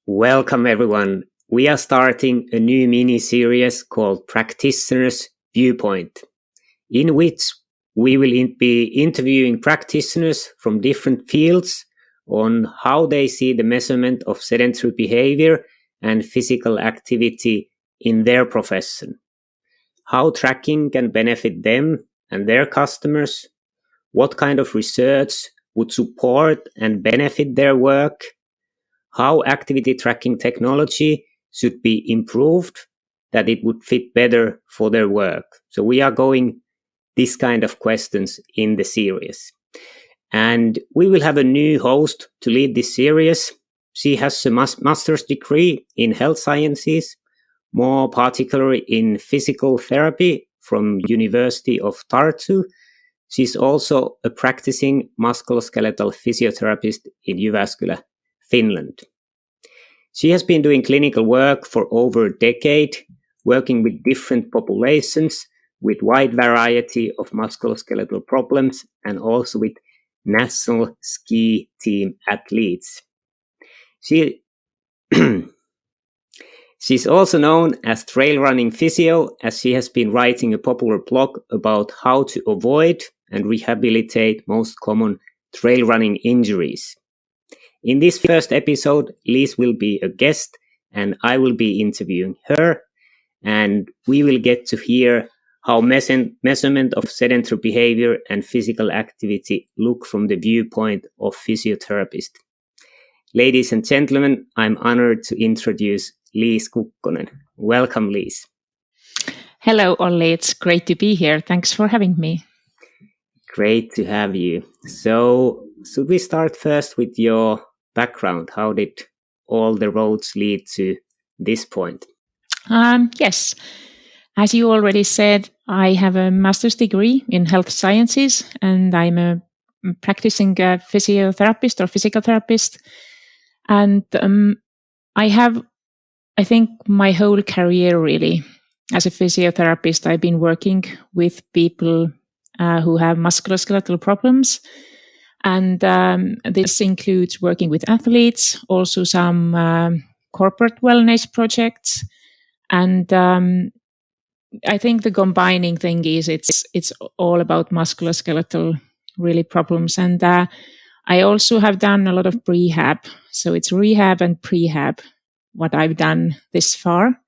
Welcome everyone. We are starting a new mini-series called Practitioner's Viewpoint, in which we will be interviewing practitioners from different fields on how they see the measurement of sedentary behavior and physical activity in their profession, how tracking can benefit them and their customers, what kind of research would support and benefit their work, how activity tracking technology should be improved that it would fit better for their work. So we are going this kind of questions in the series. And we will have a new host to lead this series. She has a master's degree in health sciences, more particularly in physical therapy from University of Tartu. She's also a practicing musculoskeletal physiotherapist in Jyväskylä, Finland. She has been doing clinical work for over a decade, working with different populations, with wide variety of musculoskeletal problems, and also with national ski team athletes. She's also known as Trail Running Physio, as she has been writing a popular blog about how to avoid and rehabilitate most common trail running injuries. In this first episode, Liis will be a guest and I will be interviewing her, and we will get to hear how measurement of sedentary behavior and physical activity look from the viewpoint of physiotherapist. Ladies and gentlemen, I'm honored to introduce Liis Kukkonen. Welcome, Liis. Hello, Ollie. It's great to be here. Thanks for having me. Great to have you. So, should we start first with your background? How did all the roads lead to this point? Yes. As you already said, I have a master's degree in health sciences, and I'm a practicing physiotherapist or physical therapist. And I think my whole career really, as a physiotherapist, I've been working with people who have musculoskeletal problems. And this includes working with athletes, also some corporate wellness projects. And I think the combining thing is it's all about musculoskeletal really problems. And I also have done a lot of prehab. So it's rehab and prehab, what I've done this far.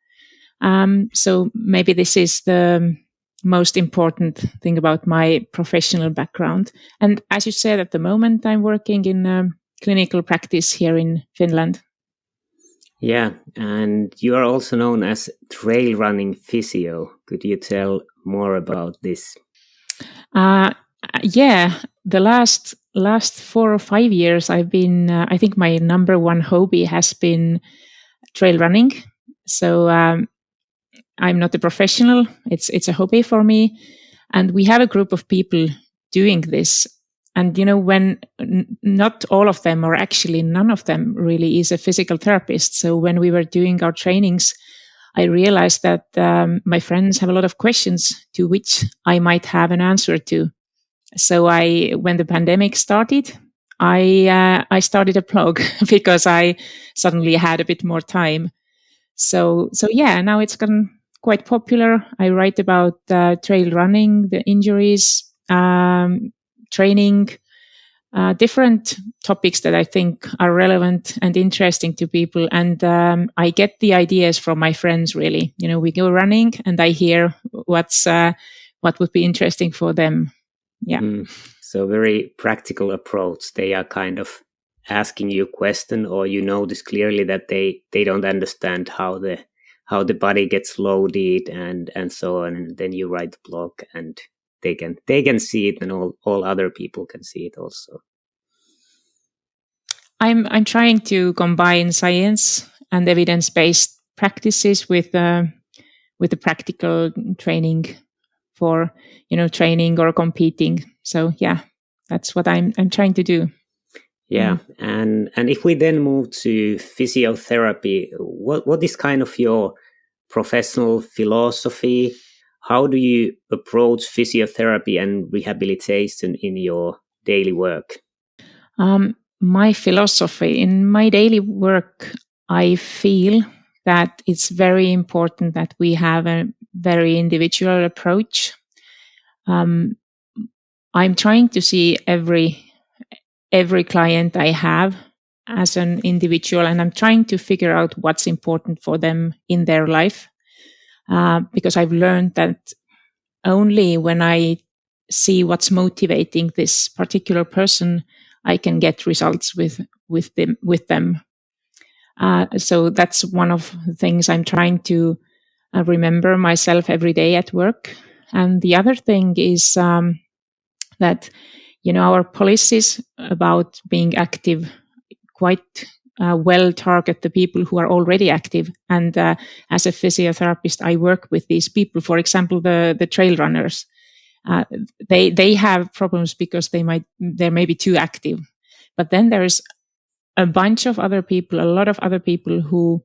So maybe this is the most important thing about my professional background. And as you said, at the moment, I'm working in clinical practice here in Finland. Yeah, and you are also known as Trail Running Physio. Could you tell more about this? Yeah, the last 4 or 5 years, I've been, I think my number one hobby has been trail running. So I'm not a professional. It's a hobby for me. And we have a group of people doing this. And, when not all of them, or actually none of them really is a physical therapist. So when we were doing our trainings, I realized that my friends have a lot of questions to which I might have an answer to. So when the pandemic started, I started a blog because I suddenly had a bit more time. So yeah, now it's gotten quite popular. I write about trail running, the injuries, training, different topics that I think are relevant and interesting to people. And I get the ideas from my friends, really. We go running and I hear what would be interesting for them. Yeah. So very practical approach. They are kind of asking you a question, or you notice clearly that they don't understand how the body gets loaded and so on. And then you write the blog and they can see it, and all other people can see it also. I'm trying to combine science and evidence-based practices with the practical training for training or competing. So yeah, that's what I'm trying to do. Yeah, and if we then move to physiotherapy, what is kind of your professional philosophy? How do you approach physiotherapy and rehabilitation in your daily work? My philosophy in my daily work, I feel that it's very important that we have a very individual approach. I'm trying to see every client I have as an individual, and I'm trying to figure out what's important for them in their life. Because I've learned that only when I see what's motivating this particular person, I can get results with them. So that's one of the things I'm trying to remember myself every day at work. And the other thing is that, our policies about being active quite well target the people who are already active. And as a physiotherapist, I work with these people. For example, the trail runners. They have problems because they're maybe too active. But then there's a bunch of other people, a lot of other people who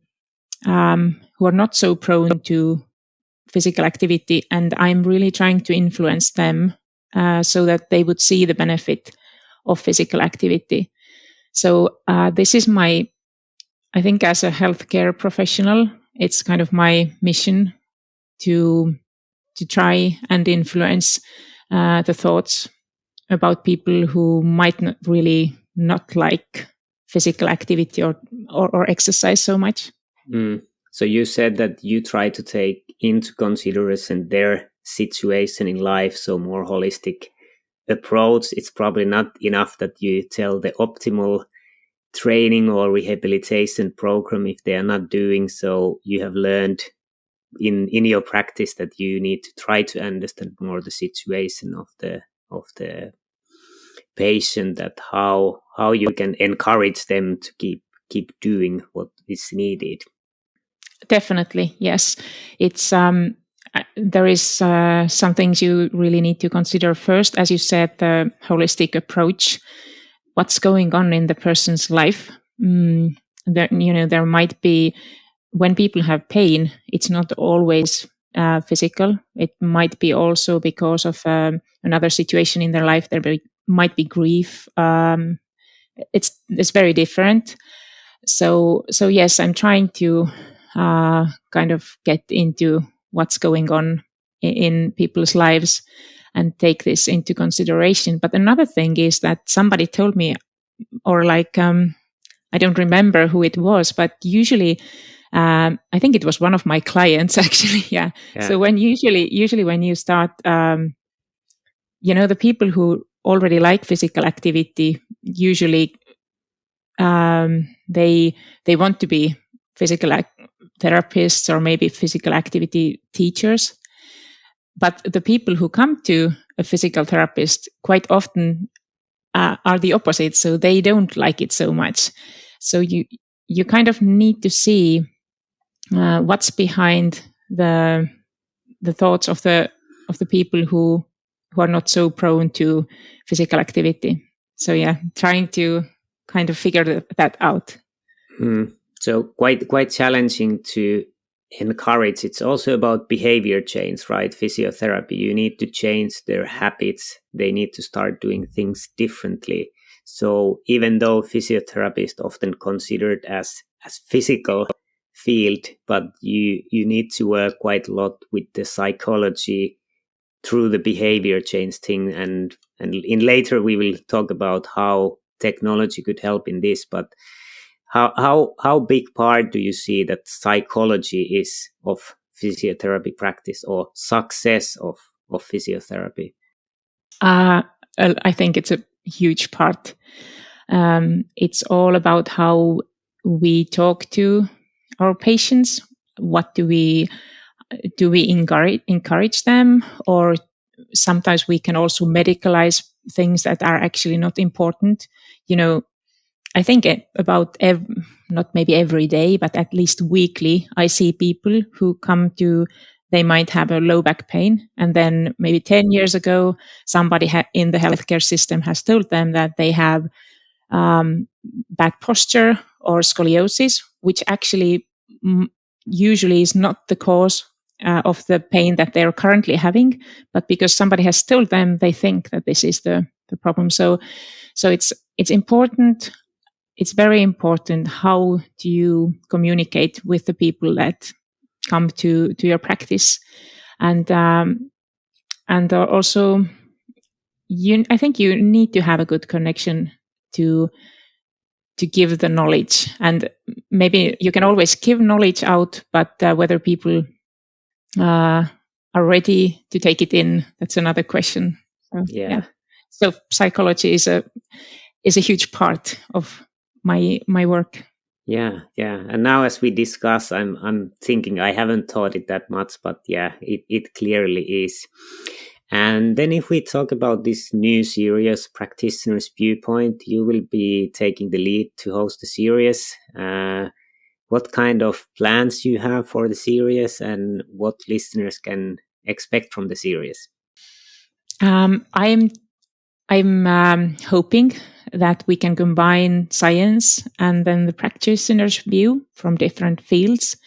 are not so prone to physical activity, and I'm really trying to influence them so that they would see the benefit of physical activity. So this is I think as a healthcare professional, it's kind of my mission to try and influence the thoughts about people who might not really not like physical activity or exercise so much. So you said that you try to take into consideration their situation in life, so more holistic approach. It's probably not enough that you tell the optimal training or rehabilitation program if they are not doing so. You have learned in your practice that you need to try to understand more the situation of the patient, that how you can encourage them to keep doing what is needed. Definitely, yes. It's there is some things you really need to consider first, as you said, the holistic approach. What's going on in the person's life? There might be, when people have pain, it's not always physical. It might be also because of another situation in their life. There might be grief. It's very different. So yes, I'm trying to kind of get into what's going on in people's lives and take this into consideration. But another thing is that somebody told me, or I don't remember who it was, but usually I think it was one of my clients actually. Yeah. So when usually when you start, the people who already like physical activity, usually they want to be physical therapists or maybe physical activity teachers. But the people who come to a physical therapist quite often are the opposite. So they don't like it so much. So you kind of need to see what's behind the thoughts of the people who are not so prone to physical activity. So yeah, trying to kind of figure that out. So quite challenging to encourage. It's also about behavior change, right? Physiotherapy, you need to change their habits. They need to start doing things differently. So even though physiotherapy is often considered as physical field, but you need to work quite a lot with the psychology through the behavior change thing. And in later we will talk about how technology could help in this, but how big part do you see that psychology is of physiotherapy practice or success of physiotherapy? I think it's a huge part. It's all about how we talk to our patients. What do we encourage them, or sometimes we can also medicalize things that are actually not important. I think about not maybe every day, but at least weekly, I see people who come to, they might have a low back pain. And then maybe 10 years ago, somebody in the healthcare system has told them that they have bad posture or scoliosis, which actually usually is not the cause of the pain that they're currently having, but because somebody has told them, they think that this is the problem. So it's important it's very important how do you communicate with the people that come to your practice, and also I think you need to have a good connection to give the knowledge. And maybe you can always give knowledge out, but whether people are ready to take it in, that's another question. So, Yeah. So psychology is a huge part of my work. Yeah. And now, as we discuss, I'm thinking I haven't thought it that much, but yeah, it clearly is. And then if we talk about this new series, Practitioner's Viewpoint, you will be taking the lead to host the series. What kind of plans you have for the series, and what listeners can expect from the series? I'm hoping that we can combine science and then the practitioner's view from different fields.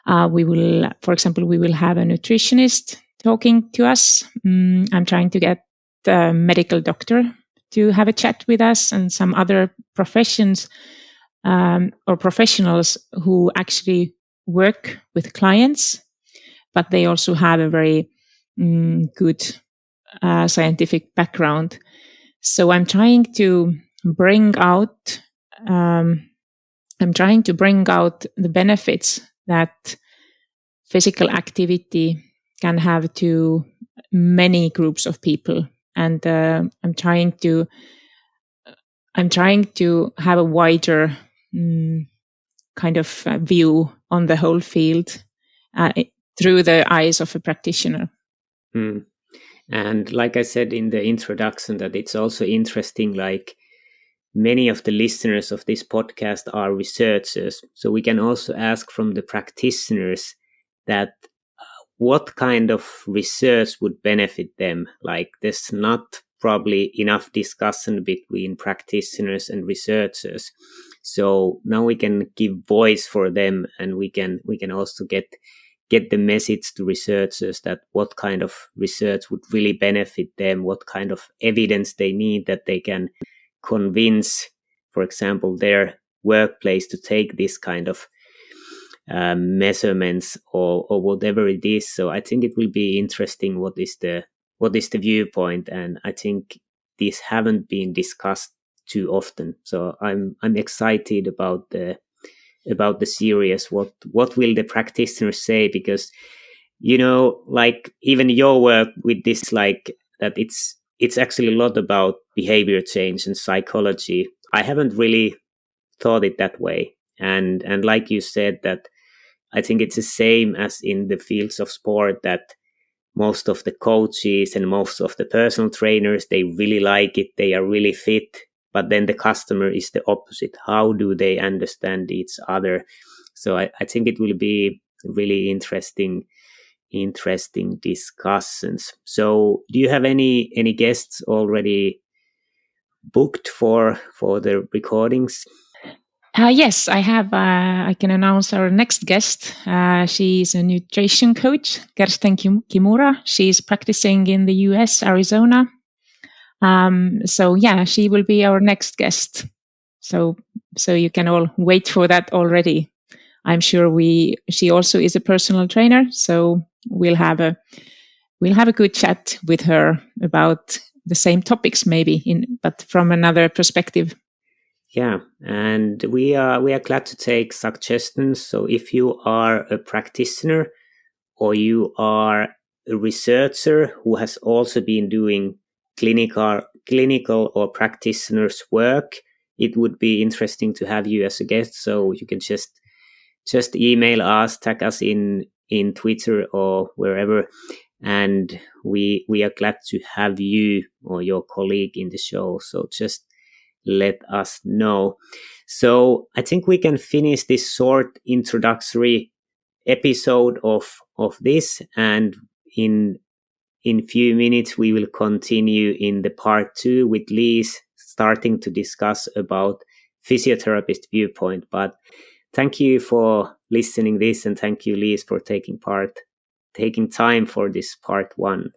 We will, for example, have a nutritionist talking to us. I'm trying to get a medical doctor to have a chat with us, and some other professions or professionals who actually work with clients, but they also have a very good scientific background. So I'm trying to bring out the benefits that physical activity can have to many groups of people, and I'm trying to have a wider kind of view on the whole field through the eyes of a practitioner. And like I said in the introduction, that it's also interesting, like many of the listeners of this podcast are researchers. So we can also ask from the practitioners that what kind of research would benefit them. Like there's not probably enough discussion between practitioners and researchers. So now we can give voice for them, and we can also get the message to researchers that what kind of research would really benefit them, what kind of evidence they need that they can convince, for example, their workplace to take this kind of measurements or whatever it is. So I think it will be interesting what is the viewpoint, and I think these haven't been discussed too often. So I'm excited about the series. What will the practitioners say? Because like even your work with this, like that it's actually a lot about behavior change and psychology. I haven't really thought it that way, and like you said, that I think it's the same as in the fields of sport, that most of the coaches and most of the personal trainers, they really like it, they are really fit, but then the customer is the opposite. How do they understand each other? So I think it will be really interesting discussions. So do you have any guests already booked for the recordings? Yes, I have. I can announce our next guest. She's a nutrition coach, Kersten Kimura. She's practicing in the US, Arizona. So yeah, she will be our next guest. So you can all wait for that already. I'm sure she also is a personal trainer, so we'll have a good chat with her about the same topics, maybe but from another perspective. Yeah, and we are glad to take suggestions. So if you are a practitioner or you are a researcher who has also been doing clinical or practitioner's work, it would be interesting to have you as a guest. So you can just email us, tag us in Twitter or wherever, and we are glad to have you or your colleague in the show. So just let us know. So I think we can finish this short introductory episode of this, and in few minutes we will continue in the part 2 with Liis, starting to discuss about physiotherapist viewpoint. But thank you for listening this, and thank you, Liis, for taking time for this part 1.